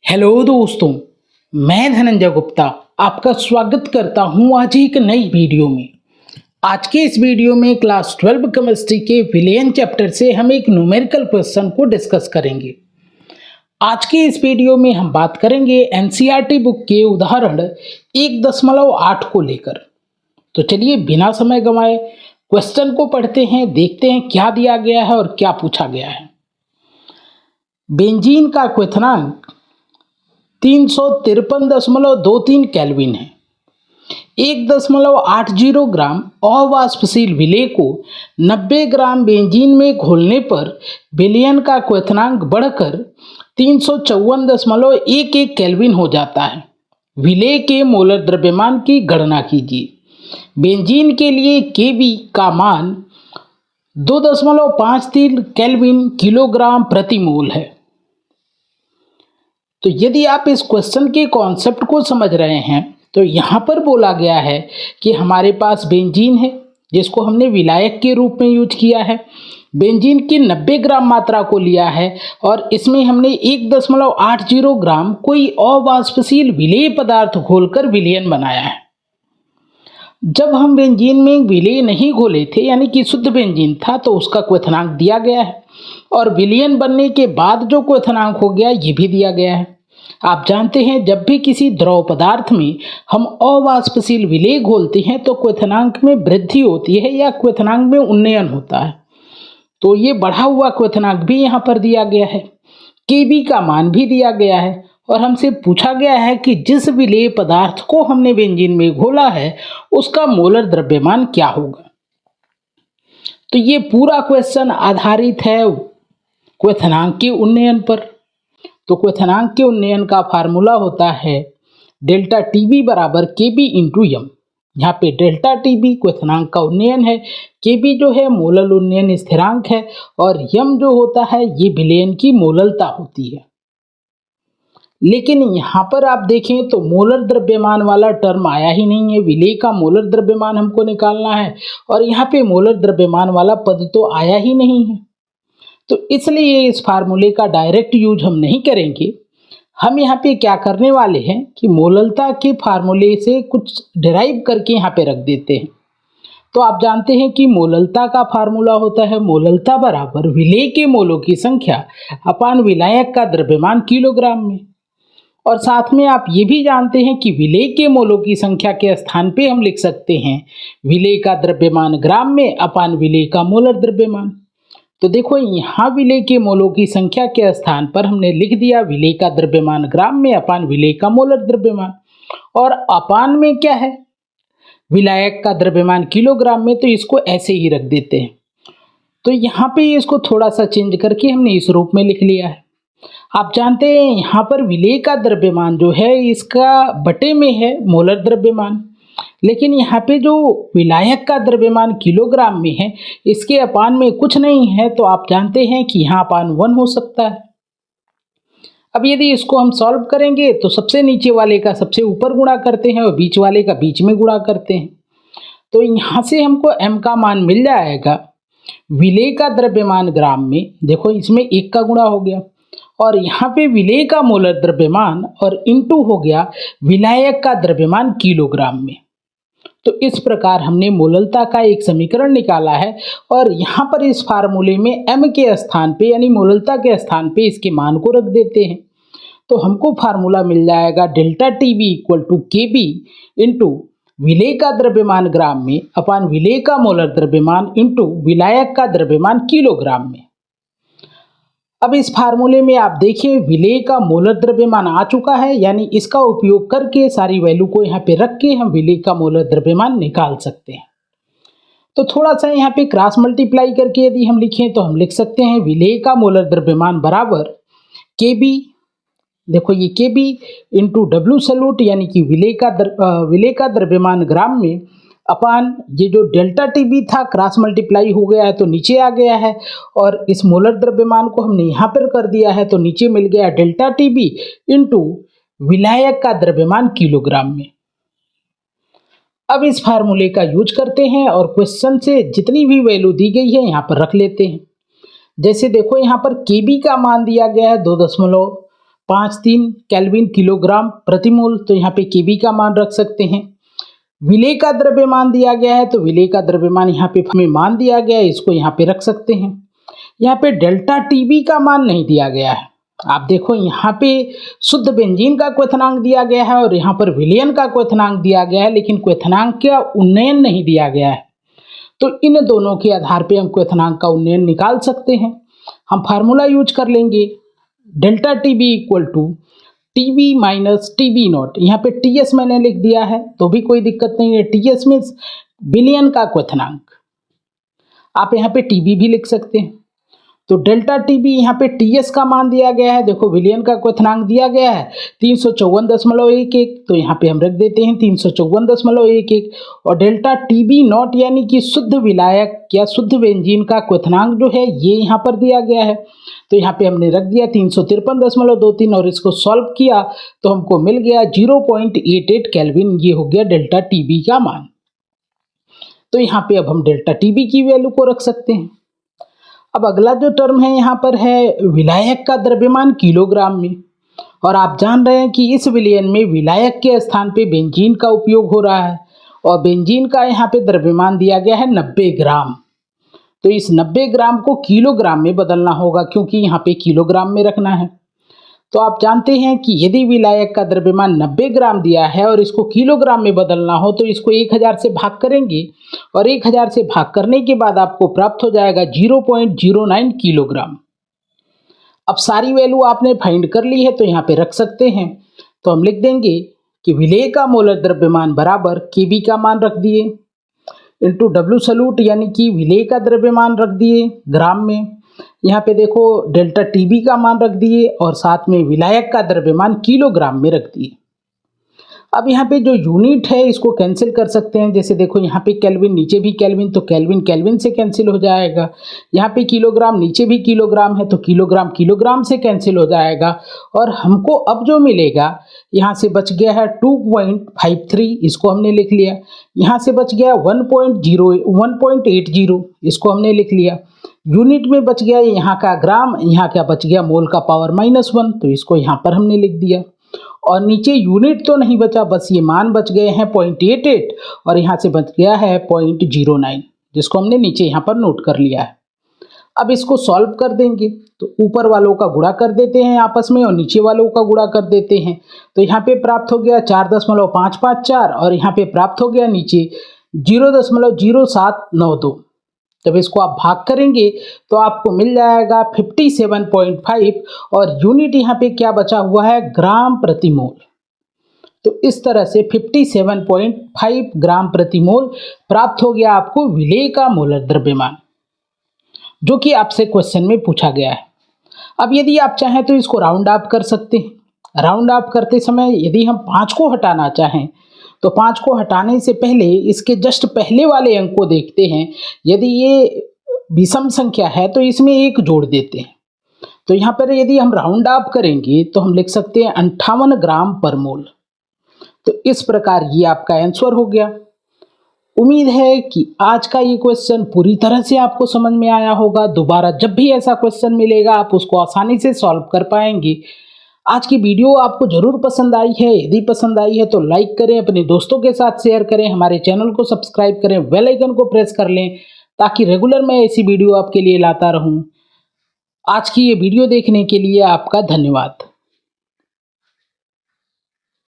Hello दोस्तों, मैं धनंजय गुप्ता आपका स्वागत करता हूं आज एक नई वीडियो में। आज के इस वीडियो में क्लास 12 केमिस्ट्री के विलेन चैप्टर से हम एक न्यूमेरिकल क्वेश्चन को डिस्कस करेंगे। आज के इस वीडियो में हम बात करेंगे एनसीईआरटी बुक के उदाहरण 1.8 को लेकर। तो चलिए बिना समय गंवाए क्वेश्चन को पढ़ते हैं, देखते हैं क्या दिया गया है और क्या पूछा गया है। बेंजीन का क्वथनांक 353.23 केल्विन है। 1.80 ग्राम अवाष्पशील विलेय को 90 ग्राम बेंजीन में घोलने पर विलयन का क्वथनांक बढ़कर 354.11 केल्विन हो जाता है। विलेय के मोलर द्रव्यमान की गणना कीजिए। बेंजीन के लिए Kb का मान 2.53 केल्विन किलोग्राम प्रति मोल है। तो यदि आप इस क्वेश्चन के कॉन्सेप्ट को समझ रहे हैं तो यहाँ पर बोला गया है कि हमारे पास बेंजीन है जिसको हमने विलायक के रूप में यूज किया है। बेंजीन की 90 ग्राम मात्रा को लिया है और इसमें हमने 1.80 ग्राम कोई अवाष्पशील विलेय पदार्थ घोलकर विलयन बनाया है। जब हम बेंजीन में विलेय नहीं घोले थे यानी कि शुद्ध बेंजीन था तो उसका क्वथनांक दिया गया है और विलयन बनने के बाद जो क्वथनांक हो गया ये भी दिया गया है। आप जानते हैं जब भी किसी द्रव पदार्थ में हम अवाष्पशील विलेय घोलते हैं तो क्वथनांक में वृद्धि होती है या क्वथनांक में उन्नयन होता है। तो ये बढ़ा हुआ क्वथनांक भी यहाँ पर दिया गया है। Kb का मान भी दिया गया है और हमसे पूछा गया है कि जिस विलेय पदार्थ को हमने बेंजीन में घोला है उसका मोलर द्रव्यमान क्या होगा। तो ये पूरा क्वेश्चन आधारित है क्वथनांक के उन्नयन पर। तो क्वथनांक के उन्नयन का फार्मूला होता है डेल्टा टीबी बराबर Kb इंटू यम। यहाँ पे डेल्टा टीबी क्वथनांक का उन्नयन है, Kb जो है मोलल उन्नयन स्थिरांक है और यम जो होता है ये विलयन की मोललता होती है। लेकिन यहाँ पर आप देखें तो मोलर द्रव्यमान वाला टर्म आया ही नहीं है। विलेय का मोलर द्रव्यमान हमको निकालना है और यहाँ पे मोलर द्रव्यमान वाला पद तो आया ही नहीं है। तो इसलिए इस फार्मूले का डायरेक्ट यूज हम नहीं करेंगे। हम यहाँ पे क्या करने वाले हैं कि मोललता के फार्मूले से कुछ डिराइव करके यहाँ पे रख देते हैं। तो आप जानते हैं कि मोललता का फार्मूला होता है मोललता बराबर विलेय के मोलों की संख्या अपान विलायक का द्रव्यमान किलोग्राम में। और साथ में आप ये भी जानते हैं कि विलेय के मोलों की संख्या के स्थान पे हम लिख सकते हैं विलेय का द्रव्यमान ग्राम में अपान विलेय का मोलर द्रव्यमान। तो देखो यहाँ विलेय के मोलों की संख्या के स्थान पर हमने लिख दिया विलेय का द्रव्यमान ग्राम में अपान विलेय का मोलर द्रव्यमान और अपान में क्या है विलायक का द्रव्यमान किलोग्राम में, तो इसको ऐसे ही रख देते हैं। तो यहाँ पे इसको थोड़ा सा चेंज करके हमने इस रूप में लिख लिया है। आप जानते हैं यहाँ पर विलेय का द्रव्यमान जो है इसका बटे में है मोलर द्रव्यमान, लेकिन यहाँ पे जो विलायक का द्रव्यमान किलोग्राम में है इसके अपान में कुछ नहीं है। तो आप जानते हैं कि यहाँ अपान 1 हो सकता है। अब यदि इसको हम सॉल्व करेंगे तो सबसे नीचे वाले का सबसे ऊपर गुणा करते हैं और बीच वाले का बीच में गुणा करते हैं। तो यहाँ से हमको m का मान मिल जाएगा विलेय का द्रव्यमान ग्राम में, देखो इसमें 1 का गुणा हो गया और यहाँ पे विलेय का मोलर द्रव्यमान और इनटू हो गया विलायक का द्रव्यमान किलोग्राम में। तो इस प्रकार हमने मोललता का एक समीकरण निकाला है और यहाँ पर इस फार्मूले में m के स्थान पे यानी मोललता के स्थान पे इसके मान को रख देते हैं। तो हमको फार्मूला मिल जाएगा delta TB equal to Kb into विलेय का द्रव्यमान ग्राम में अपान विलेय का मोलर द्रव्यमान इंटू विलायक का द्रव्यमान किलोग्राम में। अब इस फार्मूले में आप देखिए विलेय का मोलर द्रव्यमान आ चुका है, यानी इसका उपयोग करके सारी वैल्यू को यहाँ पे रख के हम विलेय का मोलर द्रव्यमान निकाल सकते हैं। तो थोड़ा सा यहाँ पे क्रॉस मल्टीप्लाई करके यदि हम लिखें तो हम लिख सकते हैं विलेय का मोलर द्रव्यमान बराबर Kb, देखो ये Kb इंटू W सलूट यानी कि विलेय का द्रव्यमान ग्राम में अपान ये जो डेल्टा टीबी था क्रॉस मल्टीप्लाई हो गया है तो नीचे आ गया है और इस मोलर द्रव्यमान को हमने यहाँ पर कर दिया है तो नीचे मिल गया डेल्टा टीबी इंटू विलायक का द्रव्यमान किलोग्राम में। अब इस फार्मूले का यूज करते हैं और क्वेश्चन से जितनी भी वैल्यू दी गई है यहाँ पर रख लेते हैं। जैसे देखो यहाँ पर Kb का मान दिया गया है 0.53 केल्विन किलोग्राम प्रति मोल। तो यहाँ पे केबी का मान रख सकते हैं। विलेय का द्रव्यमान दिया गया है, तो विलेय का द्रव्यमान यहाँ पे हमें मान दिया गया है, इसको यहाँ पे रख सकते हैं। यहाँ पे डेल्टा टीबी का मान नहीं दिया गया है। आप देखो यहाँ पे शुद्ध बेंजीन का क्वथनांक दिया गया है और यहाँ पर विलयन का क्वथनांक दिया गया है, लेकिन क्वथनांक का उन्नयन नहीं दिया गया है। तो इन दोनों के आधार पे हम क्वथनांक का उन्नयन निकाल सकते हैं। हम फार्मूला यूज कर लेंगे, delta TB equal to TB minus TB not. यहाँ पे टीएस मैंने लिख दिया है तो भी कोई दिक्कत नहीं है। टीएस में विलयन का क्वथनांक, आप यहाँ पे टीबी भी लिख सकते हैं। तो डेल्टा टीबी यहाँ पे टीएस का मान दिया गया है, देखो विलयन का क्वथनांक दिया गया है 354.11, तो यहाँ पे हम रख देते हैं 354.11। और डेल्टा टीबी नॉट यानी कि शुद्ध विलायक या शुद्ध बेंजीन का क्वथनांक जो है ये यहाँ पर दिया गया है, तो यहाँ पे हमने रख दिया 353.23 और इसको सॉल्व किया तो हमको मिल गया 0.88 केल्विन। ये हो गया डेल्टा टीबी का मान। तो यहाँ पे अब हम डेल्टा टीबी की वैल्यू को रख सकते हैं। अब अगला जो टर्म है यहाँ पर है विलायक का द्रव्यमान किलोग्राम में, और आप जान रहे हैं कि इस विलयन में विलायक के स्थान पे बेंजीन का उपयोग हो रहा है और बेंजीन का यहाँ पे द्रव्यमान दिया गया है 90 ग्राम। तो इस 90 ग्राम को किलोग्राम में बदलना होगा क्योंकि यहाँ पे किलोग्राम में रखना है। तो आप जानते हैं कि यदि विलायक का द्रव्यमान 90 ग्राम दिया है और इसको किलोग्राम में बदलना हो तो इसको 1000 से भाग करेंगे और 1000 से भाग करने के बाद आपको प्राप्त हो जाएगा 0.09 किलोग्राम। अब सारी वैल्यू आपने फाइंड कर ली है तो यहाँ पे रख सकते हैं। तो हम लिख देंगे कि विलेय का मोलर द्रव्यमान बराबर केबी का मान रख दिए इंटू डब्ल्यू सल्यूट यानी कि विलेय का द्रव्यमान रख दिए ग्राम में। यहाँ पे देखो डेल्टा टीबी का मान रख दिए और साथ में विलायक का द्रव्यमान किलोग्राम में रख दिए। अब यहाँ पे जो यूनिट है इसको कैंसिल कर सकते हैं। जैसे देखो यहाँ पे केल्विन, नीचे भी केल्विन, तो केल्विन केल्विन से कैंसिल हो जाएगा। यहाँ पे किलोग्राम, नीचे भी किलोग्राम है तो किलोग्राम किलोग्राम से कैंसिल हो जाएगा। और हमको अब जो मिलेगा यहाँ से बच गया है 2.53, इसको हमने लिख लिया। यहाँ से बच गया 1.80, इसको हमने लिख लिया। यूनिट में बच गया यहाँ का ग्राम, यहाँ क्या बच गया मोल का पावर -1, तो इसको यहाँ पर हमने लिख दिया। और नीचे यूनिट तो नहीं बचा, बस ये मान बच गए हैं 0.88 और यहाँ से बच गया है 0.09, जिसको हमने नीचे यहाँ पर नोट कर लिया है। अब इसको सॉल्व कर देंगे तो ऊपर वालों का गुणा कर देते हैं आपस में और नीचे वालों का गुणा कर देते हैं। तो यहाँ पे प्राप्त हो गया 4.554 और यहाँ पे प्राप्त हो गया नीचे 0.0792। जब इसको आप भाग करेंगे तो आपको मिल जाएगा 57.5 और यूनिट यहाँ पे क्या बचा हुआ है ग्राम प्रति मोल। तो इस तरह से 57.5 ग्राम प्रति मोल प्राप्त हो गया आपको विलेय का मोलर द्रव्यमान, जो कि आपसे क्वेश्चन में पूछा गया है। अब यदि आप चाहें तो इसको राउंड ऑफ कर सकते हैं। राउंड ऑफ करते समय यदि हम 5 को हटाना चाहें तो 5 को हटाने से पहले इसके जस्ट पहले वाले अंक को देखते हैं। यदि ये विषम संख्या है तो इसमें 1 जोड़ देते हैं। तो यहाँ पर यदि हम राउंड ऑफ करेंगे तो हम लिख सकते हैं 58 ग्राम पर मोल। तो इस प्रकार ये आपका आंसर हो गया। उम्मीद है कि आज का ये क्वेश्चन पूरी तरह से आपको समझ में आया होगा। दोबारा जब भी ऐसा क्वेश्चन मिलेगा आप उसको आसानी से सॉल्व कर पाएंगे। आज की वीडियो आपको जरूर पसंद आई है। यदि पसंद आई है तो लाइक करें, अपने दोस्तों के साथ शेयर करें, हमारे चैनल को सब्सक्राइब करें, बेल आइकन को प्रेस कर लें ताकि रेगुलर मैं ऐसी वीडियो आपके लिए लाता रहूं। आज की ये वीडियो देखने के लिए आपका धन्यवाद।